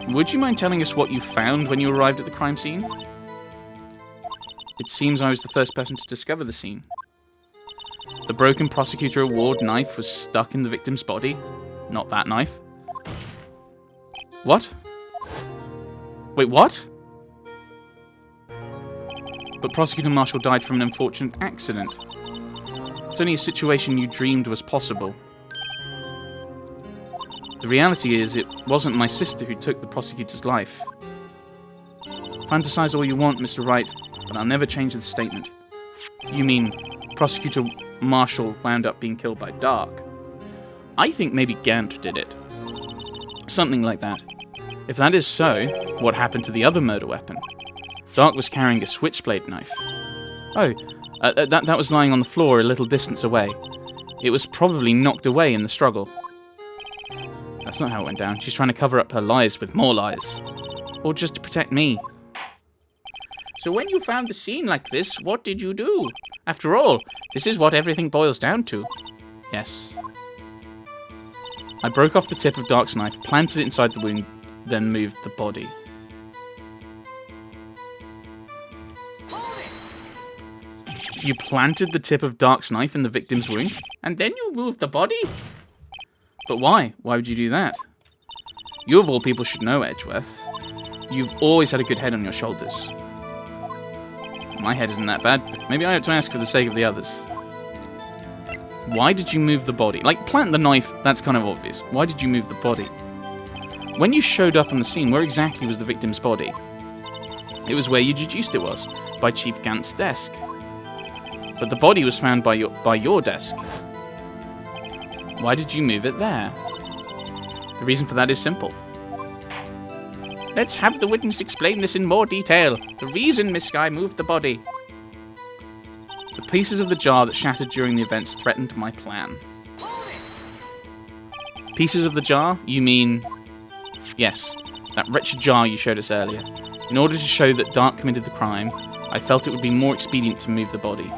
Would you mind telling us what you found when you arrived at the crime scene? It seems I was the first person to discover the scene. The broken Prosecutor Award knife was stuck in the victim's body. Not that knife. What? Wait, what? But Prosecutor Marshall died from an unfortunate accident. It's only a situation you dreamed was possible. The reality is, it wasn't my sister who took the prosecutor's life. Fantasize all you want, Mr. Wright, but I'll never change the statement. You mean Prosecutor Marshall wound up being killed by Dark? I think maybe Gant did it. Something like that. If that is so, what happened to the other murder weapon? Dark was carrying a switchblade knife. Oh, that was lying on the floor a little distance away. It was probably knocked away in the struggle. That's not how it went down. She's trying to cover up her lies with more lies. Or just to protect me. So when you found the scene like this, what did you do? After all, this is what everything boils down to. Yes. I broke off the tip of Dark's knife, planted it inside the wound, then moved the body. You planted the tip of Dark's knife in the victim's wound, and then you moved the body? But why? Why would you do that? You of all people should know, Edgeworth. You've always had a good head on your shoulders. My head isn't that bad, but maybe I ought to ask for the sake of the others. Why did you move the body? Like, plant the knife, that's kind of obvious. Why did you move the body? When you showed up on the scene, where exactly was the victim's body? It was where you deduced it was, by Chief Gant's desk. But the body was found by your desk. Why did you move it there? The reason for that is simple. Let's have the witness explain this in more detail. The reason Miss Guy moved the body. The pieces of the jar that shattered during the events threatened my plan. Pieces of the jar? You mean... Yes, that wretched jar you showed us earlier. In order to show that Dark committed the crime, I felt it would be more expedient to move the body.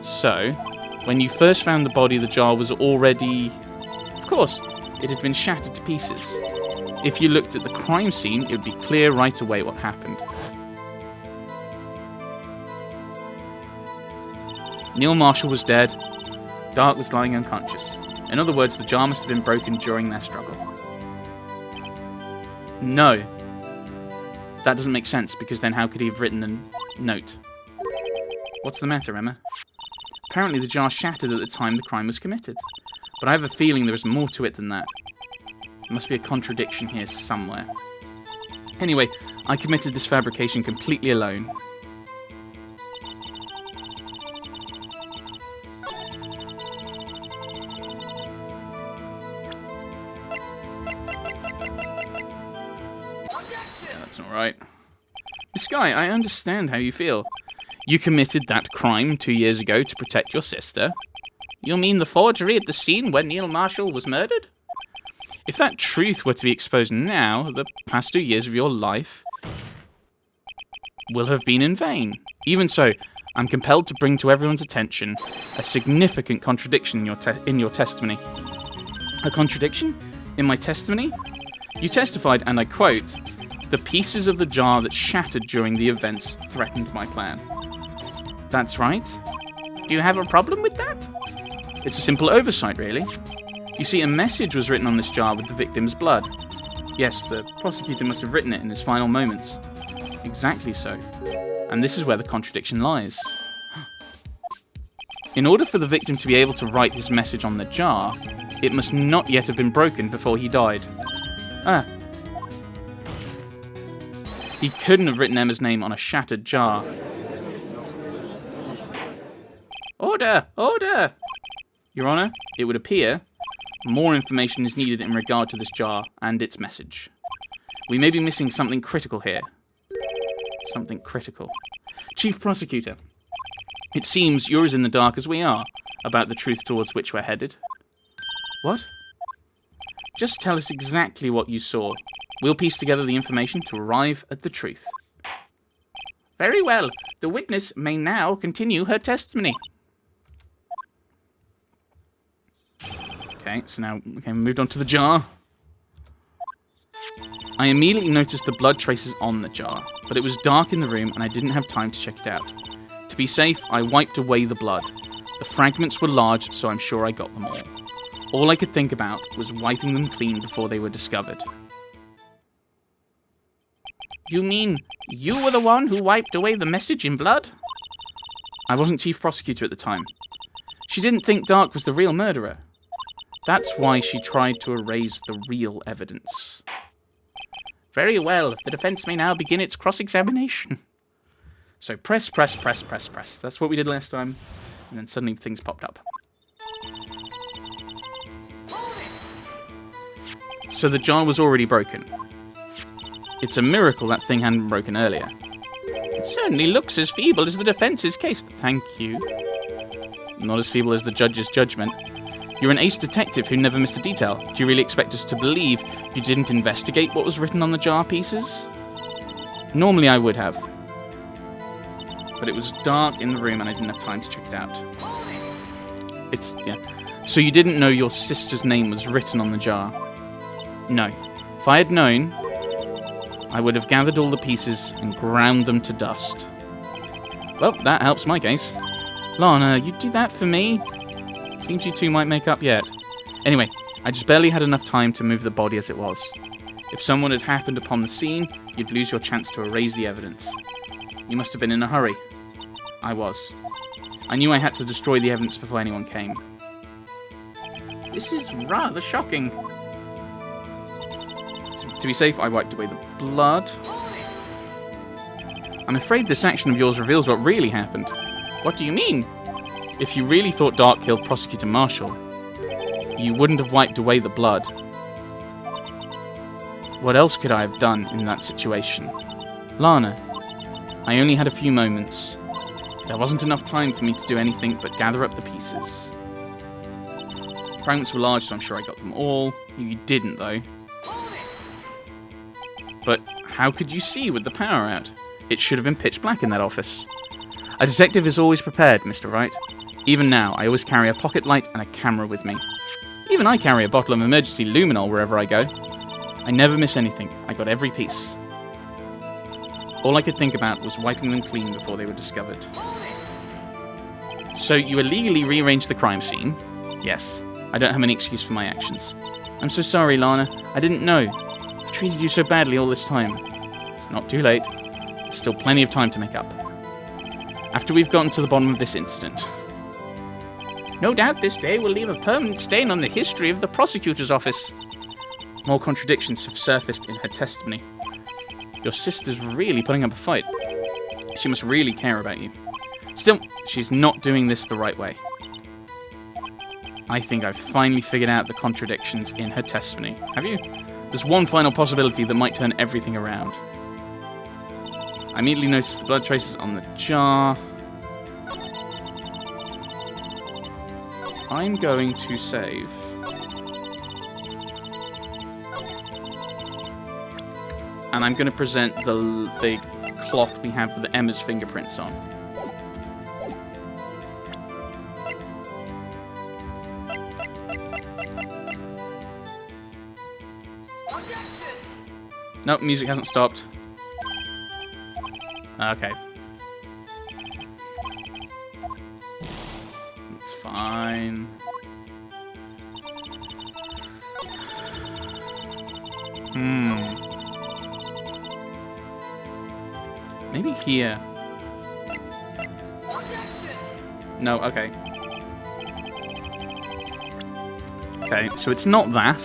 So, when you first found the body, the jar was already... Of course, it had been shattered to pieces. If you looked at the crime scene, it would be clear right away what happened. Neil Marshall was dead. Dark was lying unconscious. In other words, the jar must have been broken during their struggle. No. That doesn't make sense, because then how could he have written the note? What's the matter, Emma? Apparently the jar shattered at the time the crime was committed. But I have a feeling there is more to it than that. There must be a contradiction here somewhere. Anyway, I committed this fabrication completely alone. Yeah, that's not right. Miss Guy, I understand how you feel. You committed that crime 2 years ago to protect your sister. You mean the forgery at the scene where Neil Marshall was murdered? If that truth were to be exposed now, the past 2 years of your life will have been in vain. Even so, I'm compelled to bring to everyone's attention a significant contradiction in your testimony. A contradiction? In my testimony? You testified, and I quote, "The pieces of the jar that shattered during the events threatened my plan." That's right. Do you have a problem with that? It's a simple oversight, really. You see, a message was written on this jar with the victim's blood. Yes, the prosecutor must have written it in his final moments. Exactly so. And this is where the contradiction lies. In order for the victim to be able to write his message on the jar, it must not yet have been broken before he died. He couldn't have written Emma's name on a shattered jar. Order! Order! Your Honour, it would appear more information is needed in regard to this jar and its message. We may be missing something critical here. Something critical. Chief Prosecutor, it seems you're as in the dark as we are about the truth towards which we're headed. What? Just tell us exactly what you saw. We'll piece together the information to arrive at the truth. Very well. The witness may now continue her testimony. Okay, so now we moved on to the jar. I immediately noticed the blood traces on the jar, but it was dark in the room and I didn't have time to check it out. To be safe, I wiped away the blood. The fragments were large, so I'm sure I got them all. All I could think about was wiping them clean before they were discovered. You mean you were the one who wiped away the message in blood? I wasn't chief prosecutor at the time. She didn't think Dark was the real murderer. That's why she tried to erase the real evidence. Very well, the defense may now begin its cross-examination. So press. That's what we did last time. And then suddenly things popped up. So the jar was already broken. It's a miracle that thing hadn't been broken earlier. It certainly looks as feeble as the defense's case. Thank you. Not as feeble as the judge's judgment. You're an ace detective who never missed a detail. Do you really expect us to believe you didn't investigate what was written on the jar pieces? Normally I would have. But it was dark in the room and I didn't have time to check it out. Yeah. So you didn't know your sister's name was written on the jar? No. If I had known, I would have gathered all the pieces and ground them to dust. Well, that helps my case. Lana, you'd do that for me? Seems you two might make up yet. Anyway, I just barely had enough time to move the body as it was. If someone had happened upon the scene, you'd lose your chance to erase the evidence. You must have been in a hurry. I was. I knew I had to destroy the evidence before anyone came. This is rather shocking. To be safe, I wiped away the blood. I'm afraid this action of yours reveals what really happened. What do you mean? If you really thought Dark killed Prosecutor Marshall, you wouldn't have wiped away the blood. What else could I have done in that situation? Lana, I only had a few moments. There wasn't enough time for me to do anything but gather up the pieces. Fragments were large, so I'm sure I got them all. You didn't, though. But how could you see with the power out? It should have been pitch black in that office. A detective is always prepared, Mr. Wright. Even now, I always carry a pocket light and a camera with me. Even I carry a bottle of emergency luminol wherever I go. I never miss anything. I got every piece. All I could think about was wiping them clean before they were discovered. So you illegally rearranged the crime scene? Yes. I don't have any excuse for my actions. I'm so sorry, Lana. I didn't know. I've treated you so badly all this time. It's not too late. There's still plenty of time to make up. After we've gotten to the bottom of this incident. No doubt this day will leave a permanent stain on the history of the prosecutor's office. More contradictions have surfaced in her testimony. Your sister's really putting up a fight. She must really care about you. Still, she's not doing this the right way. I think I've finally figured out the contradictions in her testimony. Have you? There's one final possibility that might turn everything around. I immediately noticed the blood traces on the jar. I'm going to save. And I'm going to present the cloth we have with Emma's fingerprints on. Nope, music hasn't stopped. Okay. It's fine. Maybe here. No, okay. Okay, so it's not that.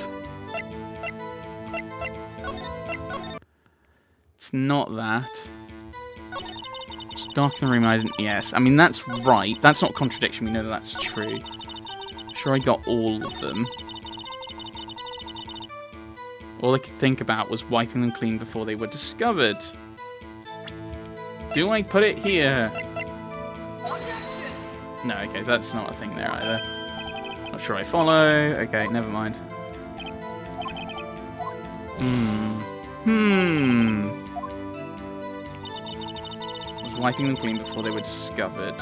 It's not that. It's dark in the room, I didn't... Yes, I mean, that's right. That's not a contradiction. We know that that's true. I'm sure I got all of them. All I could think about was wiping them clean before they were discovered. Do I put it here? No, okay, that's not a thing there either. Not sure I follow. Okay, never mind. I was wiping them clean before they were discovered.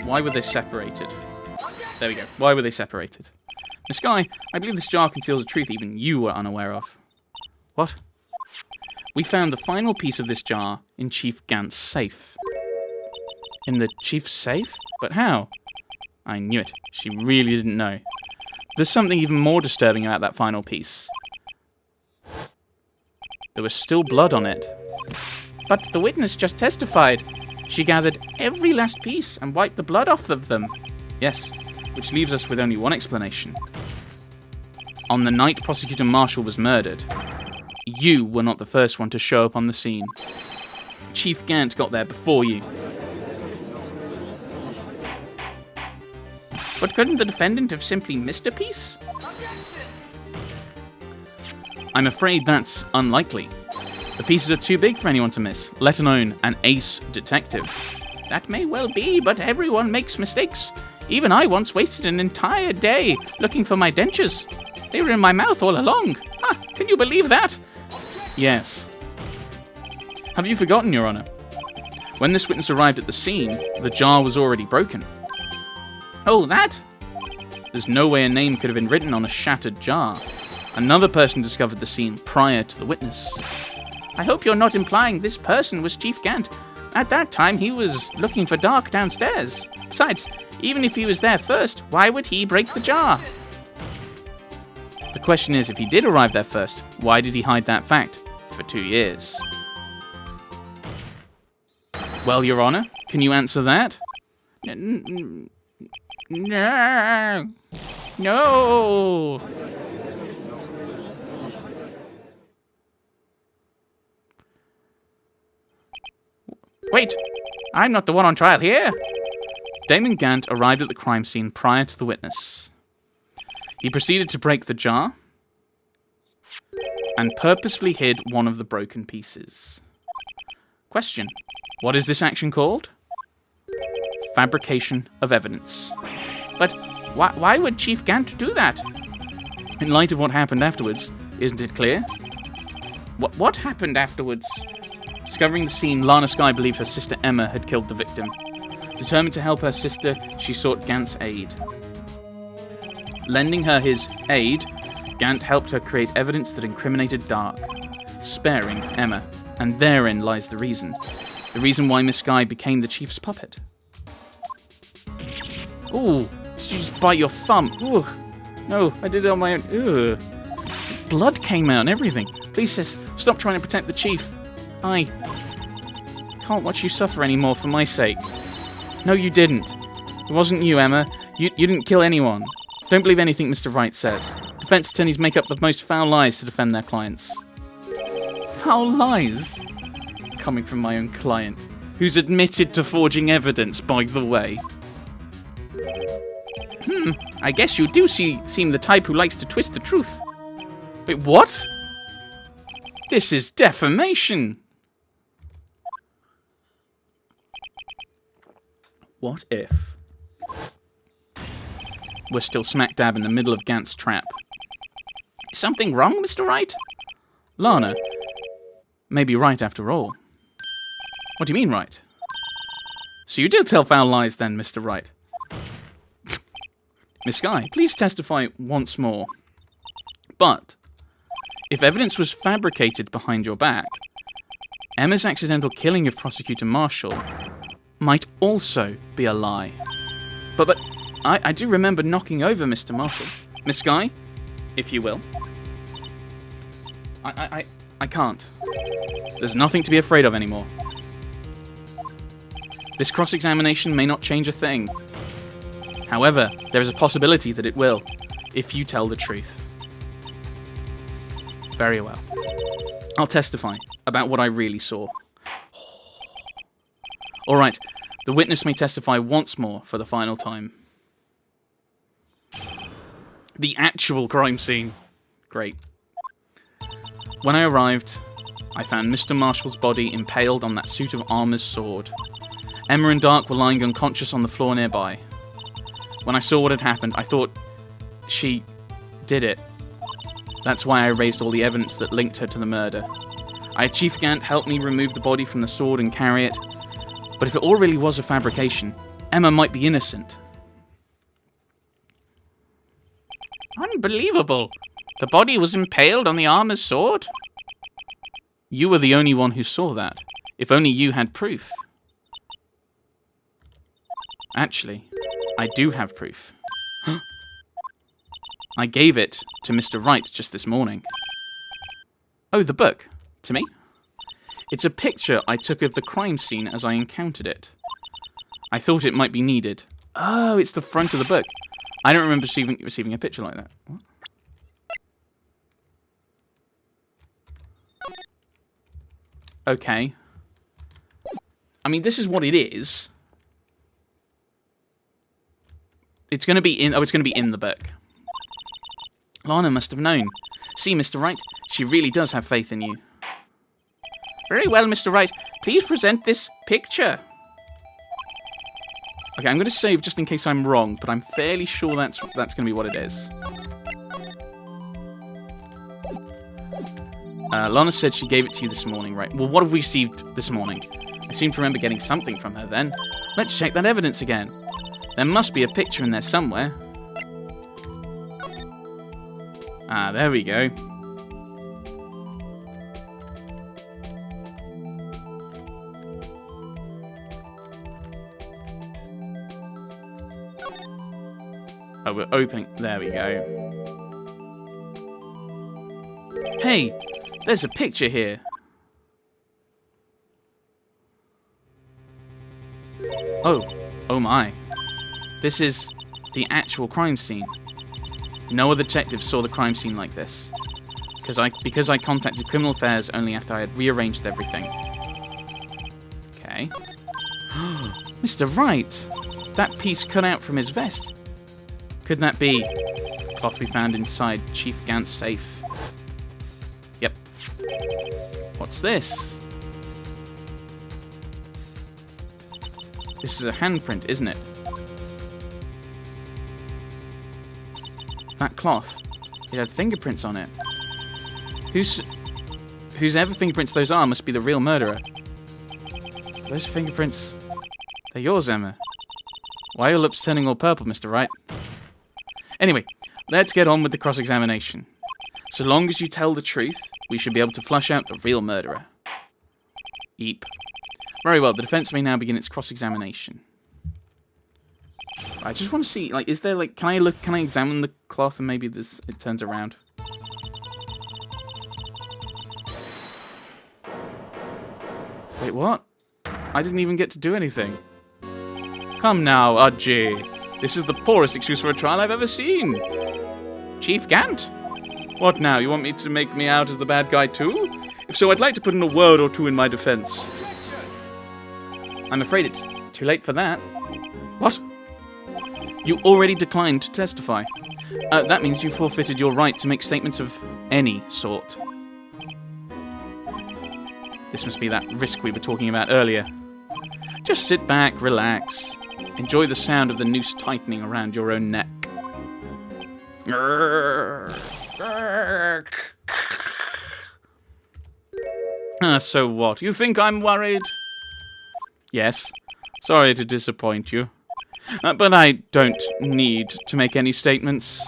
Why were they separated? There we go. Why were they separated? Miss Skye, I believe this jar conceals a truth even you were unaware of. What? We found the final piece of this jar in Chief Gant's safe. In the Chief's safe? But how? I knew it. She really didn't know. There's something even more disturbing about that final piece. There was still blood on it. But the witness just testified. She gathered every last piece and wiped the blood off of them. Yes, which leaves us with only one explanation. On the night Prosecutor Marshall was murdered, you were not the first one to show up on the scene. Chief Gant got there before you. But couldn't the defendant have simply missed a piece? I'm afraid that's unlikely. The pieces are too big for anyone to miss, let alone an ace detective. That may well be, but everyone makes mistakes. Even I once wasted an entire day looking for my dentures. They were in my mouth all along. Can you believe that? Yes. Have you forgotten, Your Honor? When this witness arrived at the scene, the jar was already broken. Oh, that? There's no way a name could have been written on a shattered jar. Another person discovered the scene prior to the witness. I hope you're not implying this person was Chief Gant. At that time, he was looking for Dark downstairs. Besides, even if he was there first, why would he break the jar? The question is, if he did arrive there first, why did he hide that fact for 2 years? Well, Your Honor, can you answer that? No. No. Wait, I'm not the one on trial here. Damon Gant arrived at the crime scene prior to the witness. He proceeded to break the jar and purposefully hid one of the broken pieces. Question: what is this action called? Fabrication of evidence. But why would Chief Gant do that? In light of what happened afterwards, isn't it clear? What happened afterwards? Discovering the scene, Lana Skye believed her sister Emma had killed the victim. Determined to help her sister, she sought Gant's aid. Lending her his aid, Gant helped her create evidence that incriminated Dark, sparing Emma. And therein lies the reason. The reason why Miss Skye became the Chief's puppet. Ooh, did you just bite your thumb? Ooh, no, I did it on my own. Ugh. Blood came out and everything. Please, sis, stop trying to protect the Chief. I can't watch you suffer anymore for my sake. No, you didn't. It wasn't you, Emma. You didn't kill anyone. Don't believe anything Mr. Wright says. Defense attorneys make up the most foul lies to defend their clients. Foul lies? Coming from my own client, who's admitted to forging evidence, by the way. I guess you do seem the type who likes to twist the truth. Wait, what? This is defamation! What if we're still smack dab in the middle of Gant's trap? Is something wrong, Mr. Wright? Lana may be right after all. What do you mean, right? So you did tell foul lies then, Mr. Wright? Miss Skye, please testify once more. But if evidence was fabricated behind your back, Emma's accidental killing of Prosecutor Marshall might also be a lie. But I do remember knocking over Mr. Marshall. Miss Skye, if you will. I can't. There's nothing to be afraid of anymore. This cross-examination may not change a thing. However, there is a possibility that it will, if you tell the truth. Very well. I'll testify about what I really saw. Alright, the witness may testify once more for the final time. The actual crime scene. Great. When I arrived, I found Mr. Marshall's body impaled on that suit of armor's sword. Emma and Dark were lying unconscious on the floor nearby. When I saw what had happened, I thought she did it. That's why I raised all the evidence that linked her to the murder. I had Chief Gant help me remove the body from the sword and carry it. But if it all really was a fabrication, Emma might be innocent. Unbelievable. The body was impaled on the armor's sword? You were the only one who saw that. If only you had proof. Actually, I do have proof. I gave it to Mr. Wright just this morning. Oh, the book. To me? It's a picture I took of the crime scene as I encountered it. I thought it might be needed. Oh, it's the front of the book. I don't remember receiving a picture like that. What? Okay. I mean, this is what it is. It's going to be in... Oh, it's going to be in the book. Lana must have known. See, Mr. Wright, she really does have faith in you. Very well, Mr. Wright. Please present this picture. Okay, I'm going to save just in case I'm wrong, but I'm fairly sure that's going to be what it is. Lana said she gave it to you this morning, right? Well, what have we received this morning? I seem to remember getting something from her then. Let's check that evidence again. There must be a picture in there somewhere. Ah, there we go. Oh, we're opening... There we go. Hey, there's a picture here. Oh my. This is the actual crime scene. No other detective saw the crime scene like this. Because I contacted Criminal Affairs only after I had rearranged everything. Okay. Mr. Wright! That piece cut out from his vest. Could that be cloth we found inside Chief Gant's safe? Yep. What's this? This is a handprint, isn't it? That cloth, it had fingerprints on it. Whosever fingerprints those are must be the real murderer. Those fingerprints, they're yours, Emma. Why are your lips turning all purple, Mr. Wright? Anyway, let's get on with the cross-examination. So long as you tell the truth, we should be able to flush out the real murderer. Eep. Very well, the defense may now begin its cross-examination. I just want to see, like, is there, like, can I examine the cloth and maybe it turns around? Wait, what? I didn't even get to do anything. Come now, Udgy. This is the poorest excuse for a trial I've ever seen. Chief Gant? What now, you want me to make me out as the bad guy too? If so, I'd like to put in a word or two in my defense. I'm afraid it's too late for that. What? You already declined to testify. That means you forfeited your right to make statements of any sort. This must be that risk we were talking about earlier. Just sit back, relax. Enjoy the sound of the noose tightening around your own neck. So what? You think I'm worried? Yes. Sorry to disappoint you. But I don't need to make any statements.